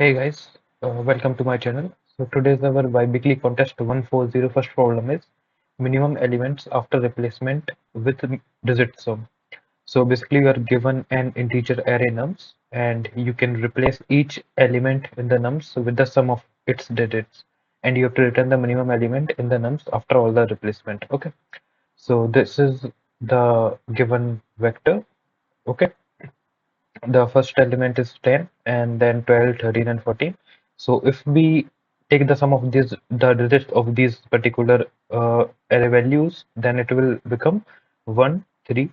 Hey guys, welcome to my channel. So today's our biweekly contest 140. First problem is minimum elements after replacement with digit sum. So basically you are given an integer array nums and you can replace each element in the nums with the sum of its digits, and you have to return the minimum element in the nums after all the replacement. Okay, so this is the given vector. Okay, the first element is 10 and then 12, 13 and 14. So if we take the sum of these, the digits of these particular array values, then it will become 1, 3,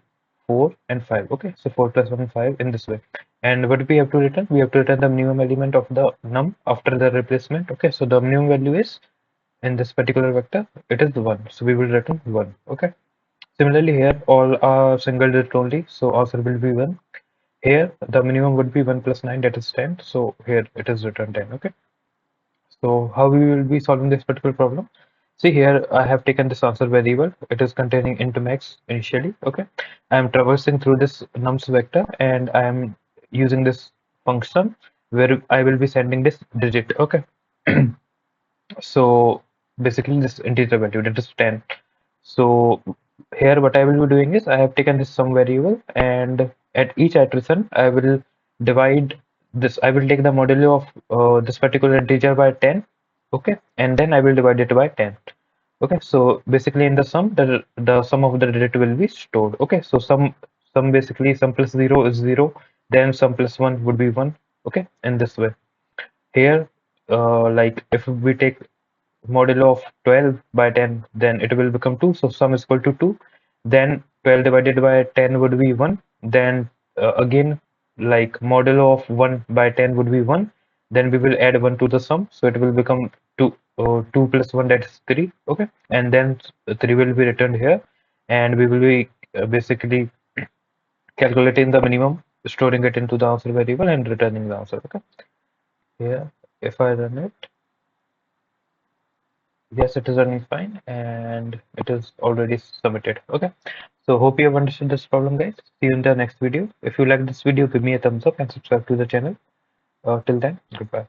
4 and 5. Okay, so 4 plus 1 5 in this way. And what we have to return? We have to return the minimum element of the num after the replacement. Okay, so the minimum value is in this particular vector, it is 1. So we will return 1. Okay, similarly here all are single digit only, so answer will be 1. Here the minimum would be 1 plus 9, that is 10. So here it is written 10. Okay. So how we will be solving this particular problem? See here I have taken this answer variable. It is containing int max initially. Okay. I am traversing through this nums vector and I am using this function where I will be sending this digit. Okay. So basically this integer value, that is 10. So here what I will be doing is I have taken this sum variable, and at each iteration I will divide this. I will take the modulo of this particular integer by 10. Okay, and then I will divide it by 10. Okay, so basically in the sum, the sum of the digit will be stored. Okay, so sum basically sum plus 0 is 0, then sum plus 1 would be 1. Okay, in this way. Here, like if we take modulo of 12 by 10, then it will become 2. So sum is equal to 2. Then 12 divided by 10 would be 1. Then again, like modulo of 1 by 10 would be 1. Then we will add 1 to the sum. So it will become 2. 2 plus 1, that is 3. Okay. And then 3 will be returned here. And we will be basically calculating the minimum, storing it into the answer variable and returning the answer. Okay. Here, if I run it, yes, it is running fine and it is already submitted. Okay. So hope you have understood this problem, guys. See you in the next video. If you like this video, give me a thumbs up and subscribe to the channel. Till then, goodbye.